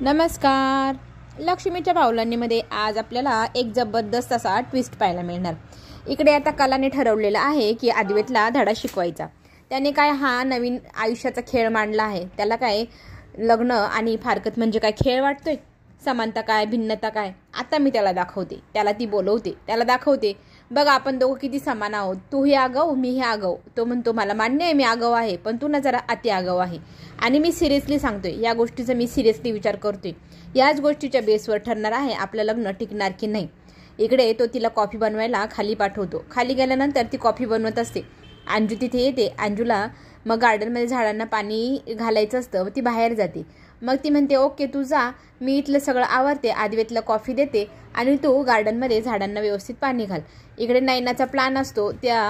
नमस्कार. लक्ष्मीच्या पावलांनीमध्ये आज आपल्याला एक जबरदस्त असा ट्विस्ट पाहायला मिळणार. इकडे आता कलाने ठरवलेलं आहे की अद्वैतला धडा शिकवायचा. त्याने काय हा नवीन आयुष्याचा खेळ मांडला आहे. त्याला काय लग्न आणि फारकत म्हणजे काय खेळ वाटतोय? समानता काय, भिन्नता काय? आता मी त्याला दाखवते. त्याला ती बोलवते, त्याला दाखवते, बघ आपण दोघं किती समान आहोत. तू ही आगाऊ, मी ही आगाऊ. तो म्हणतो मला मान्य आहे मी आगाऊ आहे, पण तू ना जरा अति आगाऊ आहे. आणि मी सिरियसली सांगतोय, या गोष्टीचा मी सिरियसली विचार करतोय. याच गोष्टीच्या बेसवर ठरणार आहे आपलं लग्न टिकणार की नाही. इकडे तो तिला कॉफी बनवायला खाली पाठवतो. खाली गेल्यानंतर ती कॉफी बनवत असते. अंजू तिथे येते. अंजूला मग गार्डनमध्ये झाडांना पाणी घालायचं असतं. ती बाहेर जाते. मग ती म्हणते ओके तू जा, मी इथलं सगळं आवरते, अद्वैतला कॉफी देते आणि तू गार्डनमध्ये झाडांना व्यवस्थित पाणी घाल. इकडे नयनाचा प्लॅन असतो, त्या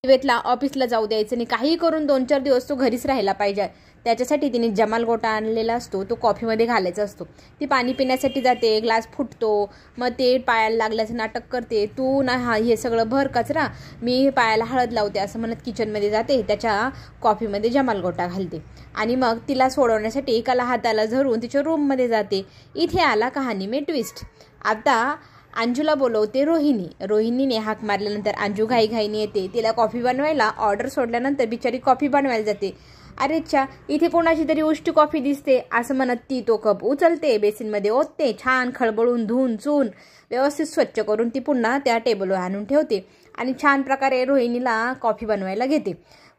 अद्वैतला ऑफिसला जाऊ द्यायचं नाही. काही करून 2-4 दिवस तो घरीच राहायला पाहिजे. त्याच्यासाठी तिने जमाल गोटा आणलेला असतो, तो कॉफीमध्ये घालायचा असतो. ती पाणी पिण्यासाठी जाते, ग्लास फुटतो, मग ते पायाला लागल्याचं नाटक करते. तू ना हे सगळं भर कचरा, मी पायाला हळद लावते असं म्हणत किचनमध्ये जाते. त्याच्या कॉफीमध्ये जमाल गोटा घालते आणि मग तिला सोडवण्यासाठी एकाला हाताला धरून तिच्या रूममध्ये जाते. इथे आला कहाणी में ट्विस्ट. आता अंजूला बोलवते रोहिणी. रोहिणीने हाक मारल्यानंतर अंजू घाईघाईने येते. तिला कॉफी बनवायला ऑर्डर सोडल्यानंतर बिचारी कॉफी बनवायला जाते. अरे अच्छा, इथे कोणाची तरी उष्टी कॉफी दिसते असं म्हणत ती तो कप उचलते, बेसिनमध्ये ओतते, छान खळबळून धुवून चून व्यवस्थित स्वच्छ करून ती पुन्हा त्या टेबलवर आणून ठेवते आणि छान प्रकारे रोहिणीला कॉफी बनवायला घेते.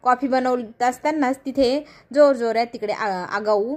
कॉफी बनवत असतानाच तिथे जोरजोरात तिकडे आगाऊ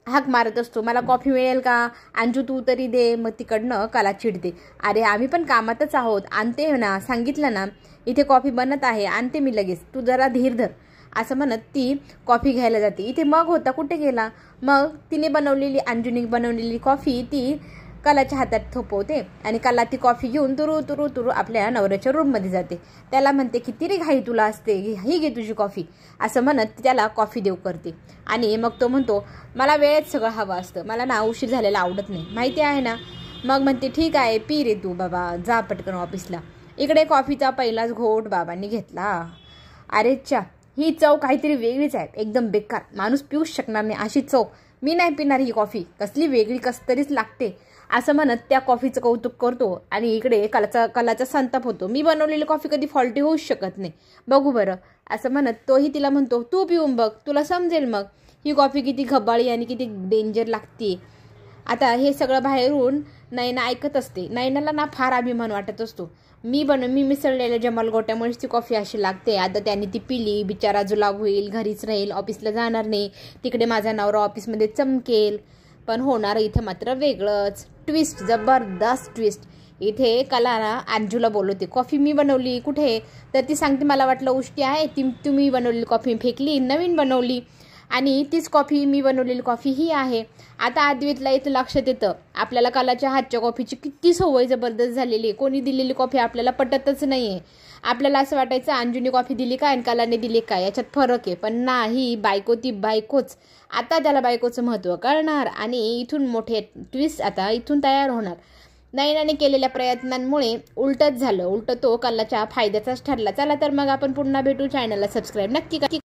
हाक मारत असतो, मला कॉफी मिळेल का अंजू, तू तरी दे. मग तिकडनं कला चिडते, अरे आम्ही पण कामातच आहोत, आणते ना, सांगितलं ना, इथे कॉफी बनत आहे, आणते मी लगेच, तू जरा धीर धर असं म्हणत ती कॉफी घ्यायला जाते. इथे मग होता कुठे गेला. मग तिने बनवलेली, अंजूने बनवलेली कॉफी ती कलाच्या हातात थोपवते आणि कला ती कॉफी घेऊन तुरू तुरू तुरू आपल्या नवऱ्याच्या रूममध्ये जाते. त्याला म्हणते किती रे घाई तुला असते, ही घे तुझी कॉफी असं म्हणत त्याला कॉफी देऊ करते. आणि मग तो म्हणतो मला वेळेत सगळं हवं असतं, मला ना उशीर झालेला आवडत नाही, माहिती आहे ना. मग म्हणते ठीक आहे, पी रे तू बाबा, जा पटकन ऑफिसला. इकडे कॉफीचा पहिलाच घोट बाबांनी घेतला. अरे चा, ही चव काहीतरी वेगळीच आहे, एकदम बेकार, माणूस पिऊच शकणार नाही अशी चव, मी नाही पिणार ही कॉफी, कसली वेगळी कसतरीच लागते असं म्हणत त्या कॉफीचं कौतुक करतो. आणि इकडे कलाचा संताप होतो, मी बनवलेली कॉफी कधी फॉल्टी होऊच शकत नाही, बघू बरं असं म्हणत तोही तिला म्हणतो तू पिऊन बघ, तुला समजेल मग ही कॉफी किती घबाळी आणि किती डेंजर लागते. आता हे सगळं बाहेरून नयना ऐकत असते. नयनाला ना फार अभिमान वाटत असतो, मी मिसळलेल्या जमाल गोट्यामुळेच ती कॉफी अशी लागते. आता त्यांनी ती पिली, बिचारा जुलाब होईल, घरीच राहील, ऑफिसला जाणार नाही, तिकडे माझा नवरा ऑफिसमध्ये चमकेल. पण होणार इथं मात्र वेगळंच ट्विस्ट, जबरदस्त ट्विस्ट. इथे कलाला अंजूला बोलवते, कॉफी मी बनवली कुठे, तर ती सांगते मला वाटलं उष्टी आहे, तुम्ही बनवलेली कॉफी फेकली, नवीन बनवली आणि तीच कॉफी मी बनवलेली कॉफी ही आहे. आता अद्वैतला इथं लक्षात येतं आपल्याला कलाच्या हातच्या कॉफीची किती सवय जबरदस्त झालेली आहे. कोणी दिलेली कॉफी आपल्याला पटतच नाही आहे. आपल्याला असं वाटायचं अंजूने कॉफी दिली काय आणि कलाने दिली काय, याच्यात फरक आहे. पण नाही, बायको ती बायकोच. आता त्याला बायकोचं महत्त्व कळणार आणि इथून मोठे ट्विस्ट आता इथून तयार होणार. नयनाने केलेल्या प्रयत्नांमुळे उलटच झालं, उलट तो कलाच्या फायद्याचाच ठरला. चला तर मग आपण पुन्हा भेटू. चॅनलला सबस्क्राईब नक्की करा.